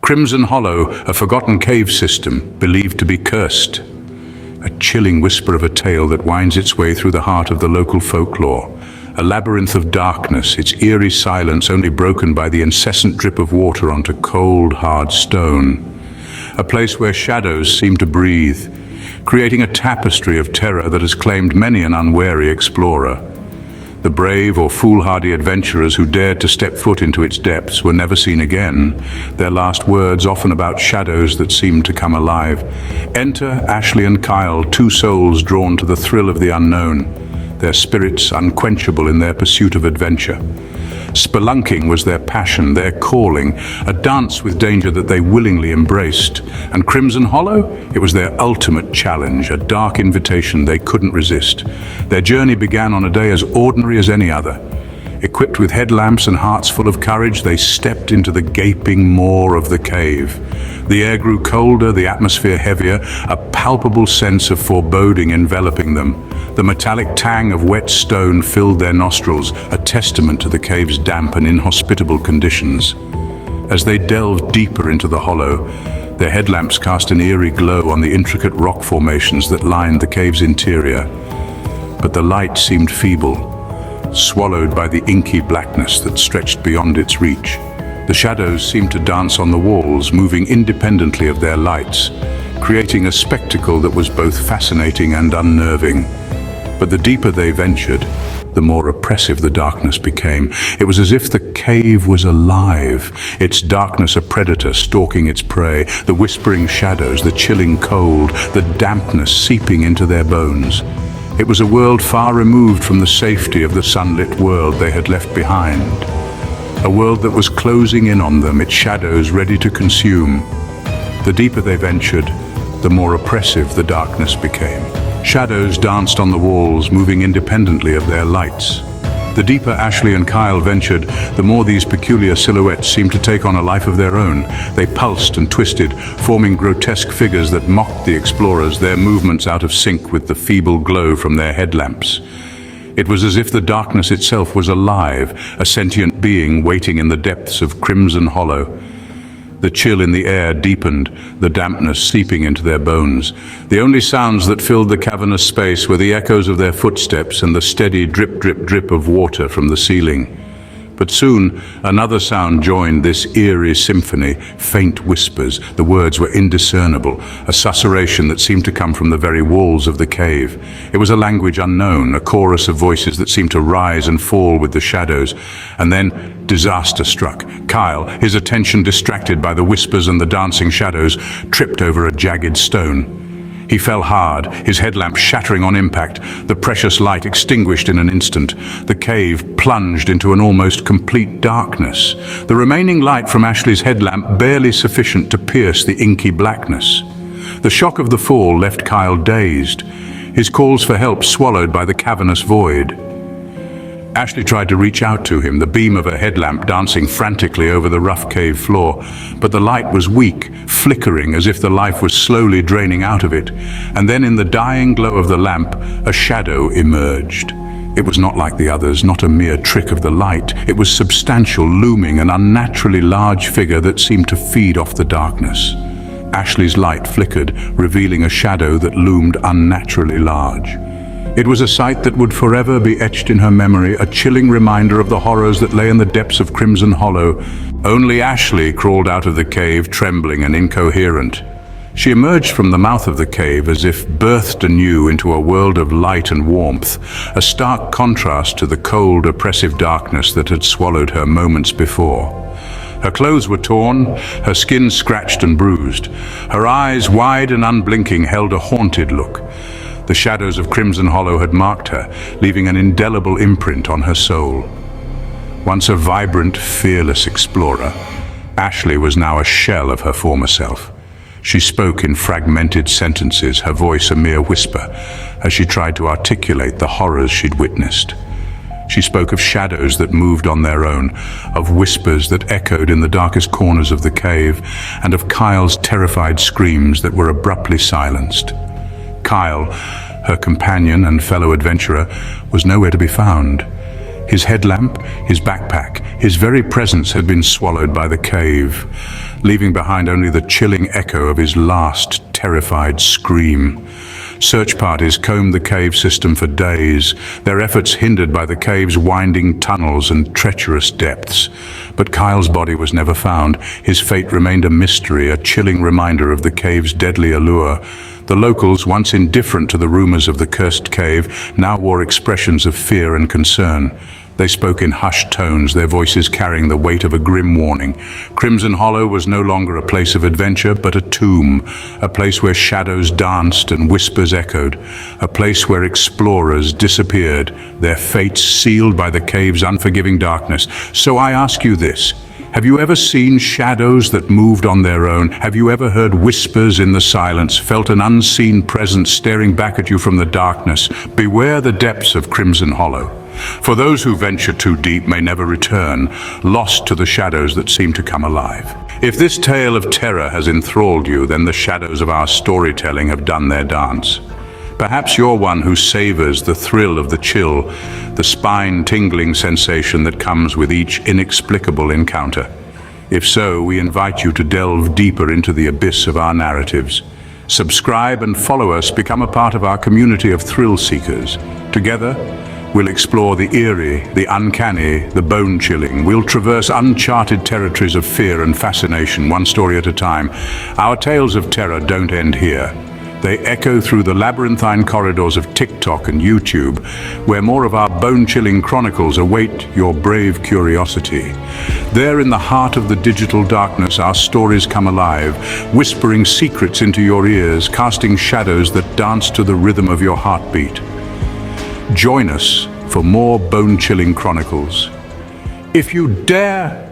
Crimson Hollow, a forgotten cave system believed to be cursed. A chilling whisper of a tale that winds its way through the heart of the local folklore. A labyrinth of darkness, its eerie silence only broken by the incessant drip of water onto cold, hard stone. A place where shadows seem to breathe, creating a tapestry of terror that has claimed many an unwary explorer. The brave or foolhardy adventurers who dared to step foot into its depths were never seen again, their last words often about shadows that seemed to come alive. Enter Ashley and Kyle, two souls drawn to the thrill of the unknown, their spirits unquenchable in their pursuit of adventure. Spelunking was their passion, their calling, a dance with danger that they willingly embraced. And Crimson Hollow? It was their ultimate challenge, a dark invitation they couldn't resist. Their journey began on a day as ordinary as any other. Equipped with headlamps and hearts full of courage, they stepped into the gaping maw of the cave. The air grew colder, the atmosphere heavier, a palpable sense of foreboding enveloping them. The metallic tang of wet stone filled their nostrils, a testament to the cave's damp and inhospitable conditions. As they delved deeper into the hollow, their headlamps cast an eerie glow on the intricate rock formations that lined the cave's interior. But the light seemed feeble, swallowed by the inky blackness that stretched beyond its reach. The shadows seemed to dance on the walls, moving independently of their lights, creating a spectacle that was both fascinating and unnerving. But the deeper they ventured, the more oppressive the darkness became. It was as if the cave was alive, its darkness a predator stalking its prey, the whispering shadows, the chilling cold, the dampness seeping into their bones. It was a world far removed from the safety of the sunlit world they had left behind. A world that was closing in on them, its shadows ready to consume. The deeper they ventured, the more oppressive the darkness became. Shadows danced on the walls, moving independently of their lights. The deeper Ashley and Kyle ventured, the more these peculiar silhouettes seemed to take on a life of their own. They pulsed and twisted, forming grotesque figures that mocked the explorers, their movements out of sync with the feeble glow from their headlamps. It was as if the darkness itself was alive, a sentient being waiting in the depths of Crimson Hollow. The chill in the air deepened, the dampness seeping into their bones. The only sounds that filled the cavernous space were the echoes of their footsteps and the steady drip, drip, drip of water from the ceiling. But soon, another sound joined this eerie symphony, faint whispers. The words were indiscernible, a susurration that seemed to come from the very walls of the cave. It was a language unknown, a chorus of voices that seemed to rise and fall with the shadows. And then, disaster struck. Kyle, his attention distracted by the whispers and the dancing shadows, tripped over a jagged stone. He fell hard, his headlamp shattering on impact, the precious light extinguished in an instant. The cave plunged into an almost complete darkness, the remaining light from Ashley's headlamp barely sufficient to pierce the inky blackness. The shock of the fall left Kyle dazed, his calls for help swallowed by the cavernous void. Ashley tried to reach out to him, the beam of her headlamp dancing frantically over the rough cave floor, but the light was weak, flickering as if the life was slowly draining out of it. And then in the dying glow of the lamp, a shadow emerged. It was not like the others, not a mere trick of the light. It was substantial, looming, an unnaturally large figure that seemed to feed off the darkness. Ashley's light flickered, revealing a shadow that loomed unnaturally large. It was a sight that would forever be etched in her memory, a chilling reminder of the horrors that lay in the depths of Crimson Hollow. Only Ashley crawled out of the cave, trembling and incoherent. She emerged from the mouth of the cave as if birthed anew into a world of light and warmth, a stark contrast to the cold, oppressive darkness that had swallowed her moments before. Her clothes were torn, her skin scratched and bruised. Her eyes, wide and unblinking, held a haunted look. The shadows of Crimson Hollow had marked her, leaving an indelible imprint on her soul. Once a vibrant, fearless explorer, Ashley was now a shell of her former self. She spoke in fragmented sentences, her voice a mere whisper, as she tried to articulate the horrors she'd witnessed. She spoke of shadows that moved on their own, of whispers that echoed in the darkest corners of the cave, and of Kyle's terrified screams that were abruptly silenced. Kyle, her companion and fellow adventurer, was nowhere to be found. His headlamp, his backpack, his very presence had been swallowed by the cave. leaving behind only the chilling echo of his last terrified scream. Search parties combed the cave system for days, their efforts hindered by the cave's winding tunnels and treacherous depths. But Kyle's body was never found. His fate remained a mystery, a chilling reminder of the cave's deadly allure. The locals, once indifferent to the rumors of the cursed cave, now wore expressions of fear and concern. They spoke in hushed tones, their voices carrying the weight of a grim warning. Crimson Hollow was no longer a place of adventure, but a tomb, a place where shadows danced and whispers echoed, a place where explorers disappeared, their fates sealed by the cave's unforgiving darkness. So I ask you this. Have you ever seen shadows that moved on their own? Have you ever heard whispers in the silence, felt an unseen presence staring back at you from the darkness? Beware the depths of Crimson Hollow. For those who venture too deep may never return, lost to the shadows that seem to come alive. If this tale of terror has enthralled you, then the shadows of our storytelling have done their dance. Perhaps you're one who savors the thrill of the chill, the spine-tingling sensation that comes with each inexplicable encounter. If so, we invite you to delve deeper into the abyss of our narratives. Subscribe and follow us, become a part of our community of thrill seekers. Together, we'll explore the eerie, the uncanny, the bone-chilling. We'll traverse uncharted territories of fear and fascination, one story at a time. Our tales of terror don't end here. They echo through the labyrinthine corridors of TikTok and YouTube, where more of our bone-chilling chronicles await your brave curiosity. There in the heart of the digital darkness, our stories come alive, whispering secrets into your ears, casting shadows that dance to the rhythm of your heartbeat. Join us for more bone-chilling chronicles. If you dare